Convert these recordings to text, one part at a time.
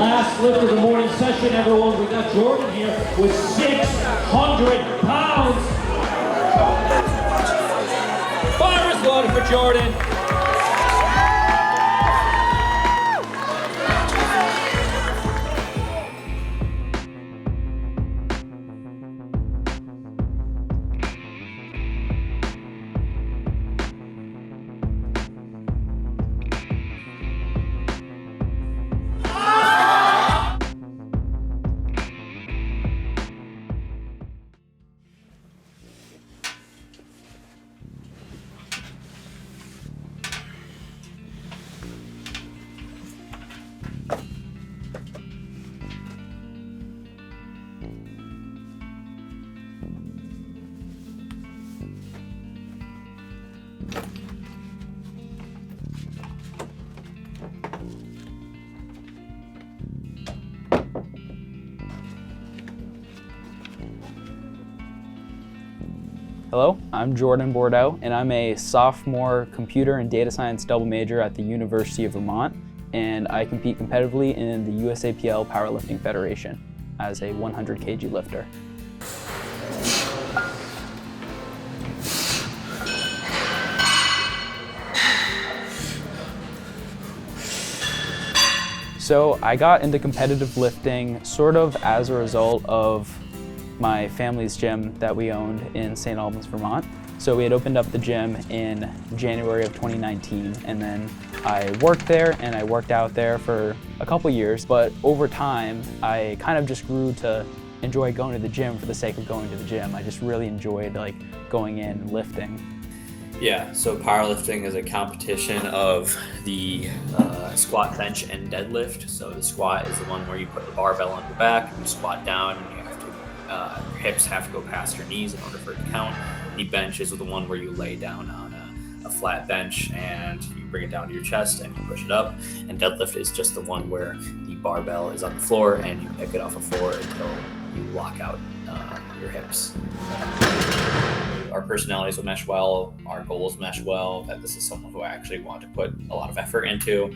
Last lift of the morning session, everyone. We got Jordan here with 600 pounds. Fire is loaded for Jordan. Hello, I'm Jordan Bordeaux, and I'm a sophomore computer and data science double major at the University of Vermont, and I compete competitively in the USAPL Powerlifting Federation as a 100 kg lifter. So I got into competitive lifting sort of as a result of my family's gym that we owned in St. Albans, Vermont. So we had opened up the gym in January of 2019, and then I worked there and I worked out there for a couple years, but over time I kind of just grew to enjoy going to the gym for the sake of going to the gym. I just really enjoyed going in and lifting. Yeah, so powerlifting is a competition of the squat, bench, and deadlift. So the squat is the one where you put the barbell on your back, you squat down, and you have to your hips have to go past your knees in order for it to count. The bench is the one where you lay down on a flat bench and you bring it down to your chest and you push it up. And deadlift is just the one where the barbell is on the floor and you pick it off the floor until you lock out your hips. Our personalities will mesh well, our goals mesh well, that this is someone who I actually want to put a lot of effort into,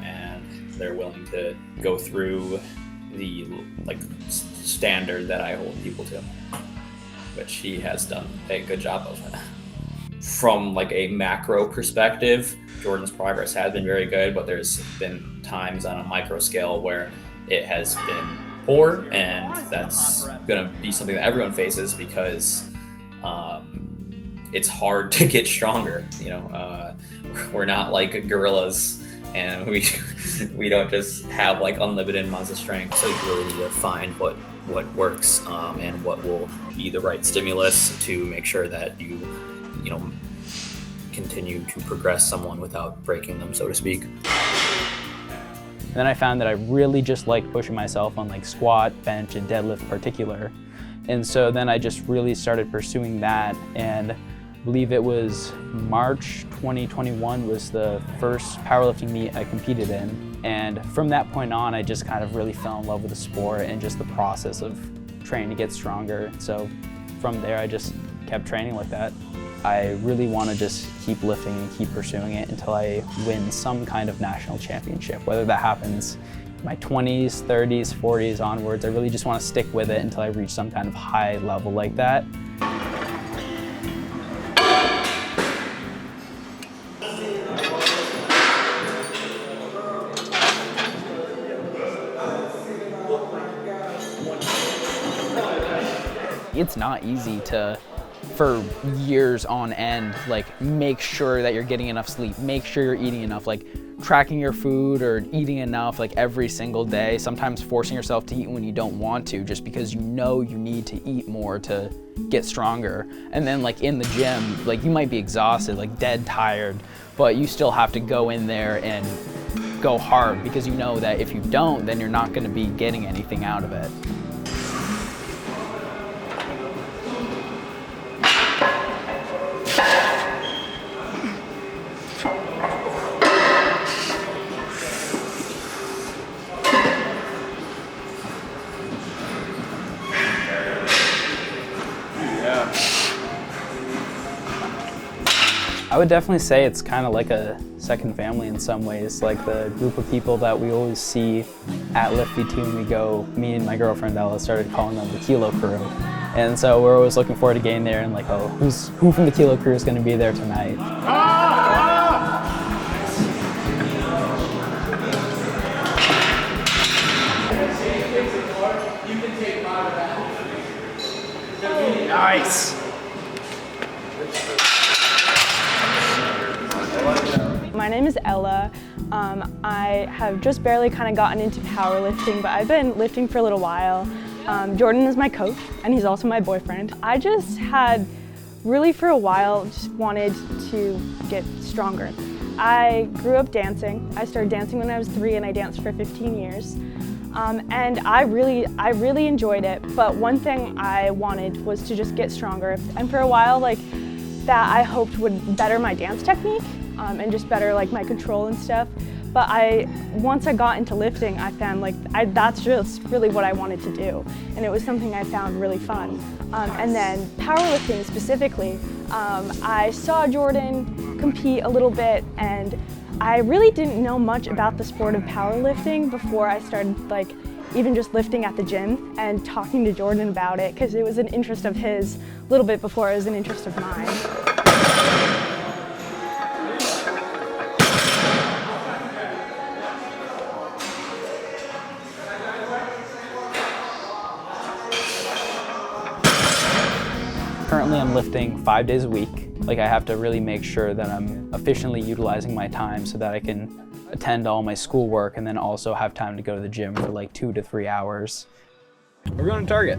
and they're willing to go through the standard that I hold people to, which he has done a good job of. From a macro perspective, Jordan's progress has been very good, but there's been times on a micro scale where it has been poor, and that's going to be something that everyone faces because it's hard to get stronger. We're not like gorillas, and we don't just have unlimited amounts of strength. So you really need to find what works and what will be the right stimulus to make sure that you continue to progress someone without breaking them, so to speak. And then I found that I really just liked pushing myself on squat, bench, and deadlift in particular. And so then I just really started pursuing that, and I believe it was March 2021 was the first powerlifting meet I competed in. And from that point on, I just kind of really fell in love with the sport and just the process of training to get stronger. So from there, I just kept training like that. I really want to just keep lifting and keep pursuing it until I win some kind of national championship, whether that happens in my 20s, 30s, 40s onwards. I really just want to stick with it until I reach some kind of high level like that. It's not easy to, for years on end, make sure that you're getting enough sleep, make sure you're eating enough, tracking your food or eating enough every single day, sometimes forcing yourself to eat when you don't want to just because you know you need to eat more to get stronger. And then in the gym, you might be exhausted, dead tired, but you still have to go in there and go hard because you know that if you don't, then you're not going to be getting anything out of it. I would definitely say it's kind of like a second family in some ways, the group of people that we always see at Lift V2 we go, me and my girlfriend Ella started calling them the Kilo Crew. And so we're always looking forward to getting there and like, oh, who from the Kilo Crew is going to be there tonight? Nice. My name is Ella. I have just barely kind of gotten into powerlifting, but I've been lifting for a little while. Jordan is my coach, and he's also my boyfriend. I just had really for a while just wanted to get stronger. I grew up dancing. I started dancing when I was 3 and I danced for 15 years. And I really enjoyed it, but one thing I wanted was to just get stronger. And for a while, like, that I hoped would better my dance technique and just better like my control and stuff. But once I got into lifting, I found like that's just really what I wanted to do, and it was something I found really fun. And then powerlifting specifically, I saw Jordan compete a little bit, and I really didn't know much about the sport of powerlifting before I started like even just lifting at the gym and talking to Jordan about it, because it was an interest of his a little bit before it was an interest of mine. Currently I'm lifting 5 days a week. Like, I have to really make sure that I'm efficiently utilizing my time so that I can attend all my schoolwork and then also have time to go to the gym for like 2 to 3 hours. We're going to Target.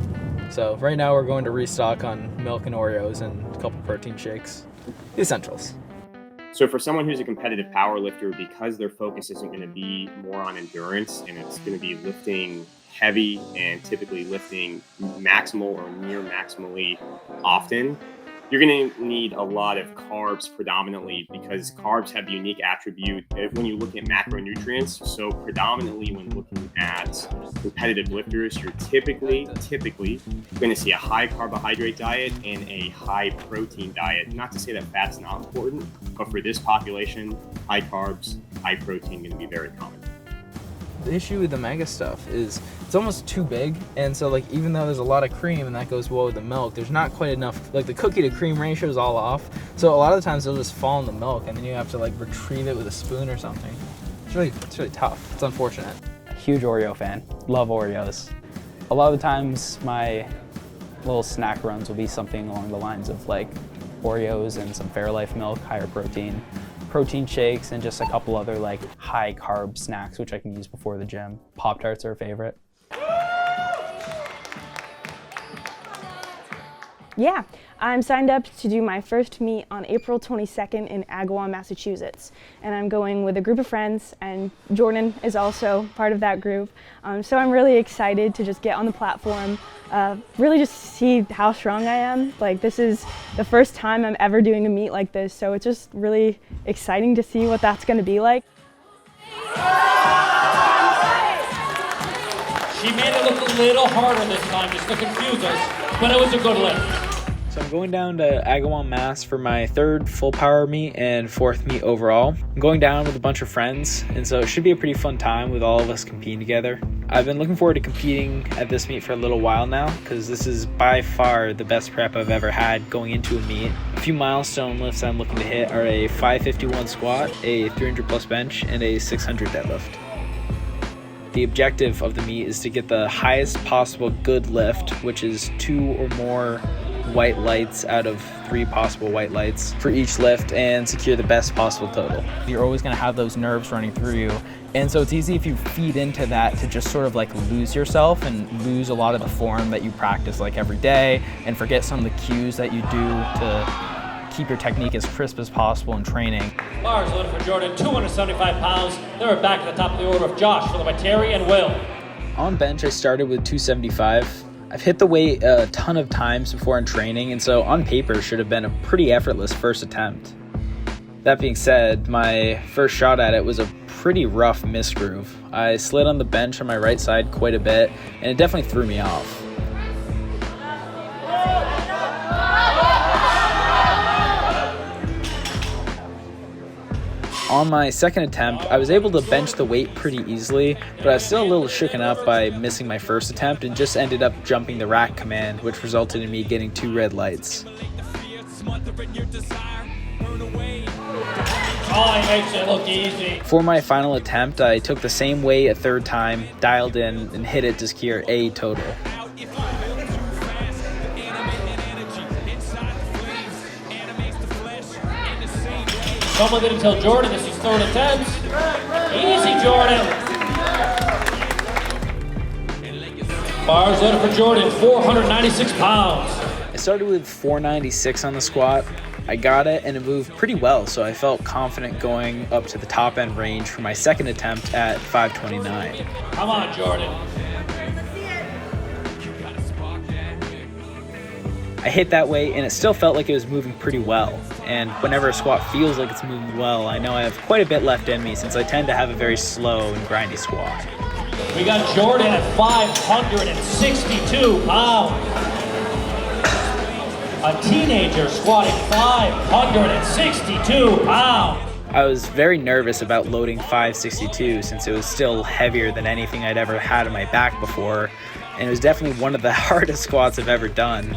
So right now we're going to restock on milk and Oreos and a couple protein shakes. The essentials. So for someone who's a competitive power lifter, because their focus isn't going to be more on endurance and it's going to be lifting heavy and typically lifting maximal or near maximally often, you're going to need a lot of carbs predominantly, because carbs have the unique attribute when you look at macronutrients. So predominantly when looking at competitive lifters, you're typically going to see a high carbohydrate diet and a high protein diet. Not to say that fat's not important, but for this population, high carbs, high protein going to be very common. The issue with the mega stuff is it's almost too big, and so like even though there's a lot of cream and that goes well with the milk, there's not quite enough, like the cookie to cream ratio is all off, so a lot of the times they'll just fall in the milk and then you have to like retrieve it with a spoon or something. It's really tough. It's unfortunate. Huge Oreo fan, love Oreos. A lot of the times my little snack runs will be something along the lines of like Oreos and some Fairlife milk, higher protein shakes, and just a couple other like high carb snacks which I can use before the gym. Pop-Tarts are a favorite. Yeah, I'm signed up to do my first meet on April 22nd in Agawam, Massachusetts. And I'm going with a group of friends, and Jordan is also part of that group. So I'm really excited to just get on the platform, really just see how strong I am. Like, this is the first time I'm ever doing a meet like this, so it's just really exciting to see what that's going to be like. She made it look a little harder this time just to confuse us, but it was a good lift. So I'm going down to Agawam, Mass for my 3rd full power meet and 4th meet overall. I'm going down with a bunch of friends, and so it should be a pretty fun time with all of us competing together. I've been looking forward to competing at this meet for a little while now, because this is by far the best prep I've ever had going into a meet. A few milestone lifts I'm looking to hit are a 551 squat, a 300 plus bench, and a 600 deadlift. The objective of the meet is to get the highest possible good lift, which is 2 or more white lights out of 3 possible white lights for each lift, and secure the best possible total. You're always going to have those nerves running through you, and so it's easy if you feed into that to just sort of like lose yourself and lose a lot of the form that you practice like every day, and forget some of the cues that you do to keep your technique as crisp as possible in training. Bars loaded for Jordan, 275 pounds. They were back at the top of the order of Josh, followed by Terry and Will. On bench, I started with 275. I've hit the weight a ton of times before in training, and so on paper should have been a pretty effortless first attempt. That being said, my first shot at it was a pretty rough misgroove. I slid on the bench on my right side quite a bit, and it definitely threw me off. On my second attempt, I was able to bench the weight pretty easily, but I was still a little shooken up by missing my first attempt and just ended up jumping the rack command, which resulted in me getting 2 red lights. Oh, he makes it look easy. For my final attempt, I took the same weight a third time, dialed in, and hit it to secure A total. Come with it until Jordan. This is third attempt. Easy, Jordan. Bars loaded for Jordan, 496 pounds. I started with 496 on the squat. I got it and it moved pretty well, so I felt confident going up to the top end range for my second attempt at 529. Come on, Jordan. I hit that weight and it still felt like it was moving pretty well. And whenever a squat feels like it's moving well, I know I have quite a bit left in me since I tend to have a very slow and grindy squat. We got Jordan at 562 pounds. A teenager squatting 562 pounds. I was very nervous about loading 562 since it was still heavier than anything I'd ever had in my back before, and it was definitely one of the hardest squats I've ever done.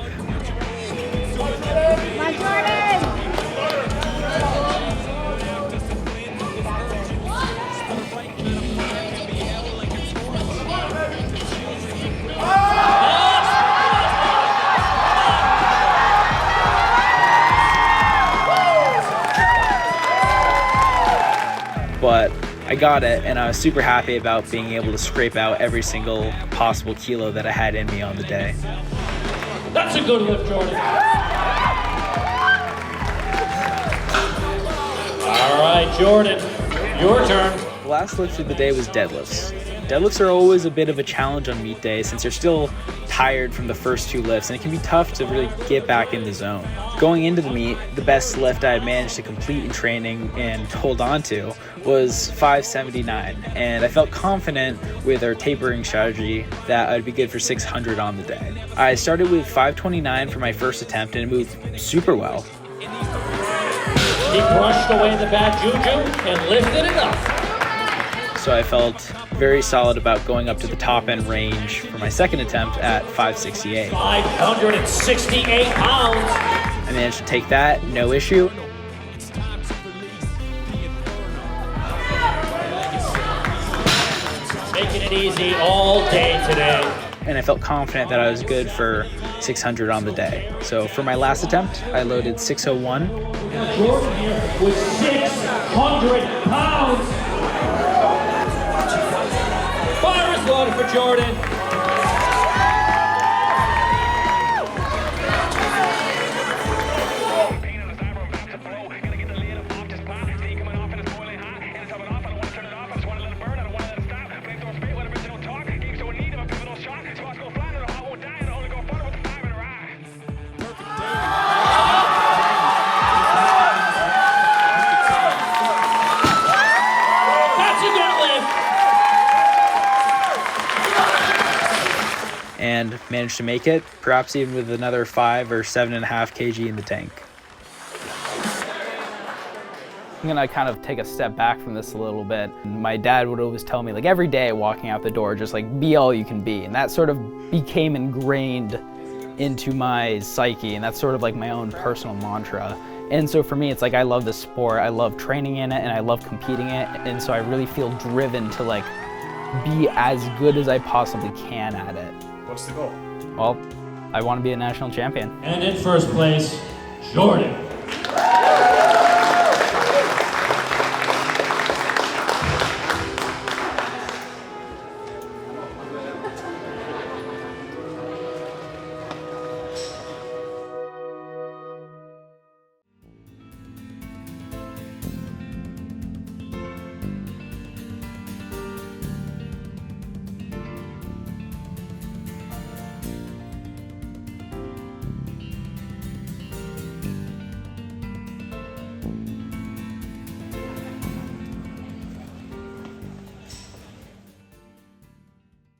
But I got it, and I was super happy about being able to scrape out every single possible kilo that I had in me on the day. That's a good lift, Jordan. All right, Jordan, your turn. The last lift of the day was deadlifts. Deadlifts are always a bit of a challenge on meet day since you're still tired from the first 2 lifts, and it can be tough to really get back in the zone. Going into the meet, the best lift I had managed to complete in training and hold on to was 579, and I felt confident with our tapering strategy that I'd be good for 600 on the day. I started with 529 for my first attempt and it moved super well. He brushed away the bad juju and lifted it up. So I felt very solid about going up to the top end range for my second attempt at 568. 568 pounds. I managed to take that, no issue. Making it easy all day today. And I felt confident that I was good for 600 on the day. So for my last attempt, I loaded 601. Jordan here with 600 pounds. Fire is loaded for Jordan. And managed to make it, perhaps even with another 5 or 7.5 kg in the tank. I'm gonna kind of take a step back from this a little bit. My dad would always tell me, like, every day walking out the door, just like, be all you can be. And that sort of became ingrained into my psyche, and that's sort of like my own personal mantra. And so for me, it's like, I love the sport, I love training in it, and I love competing in it. And so I really feel driven to like be as good as I possibly can at it. What's the goal? Well, I want to be a national champion. And in first place, Jordan.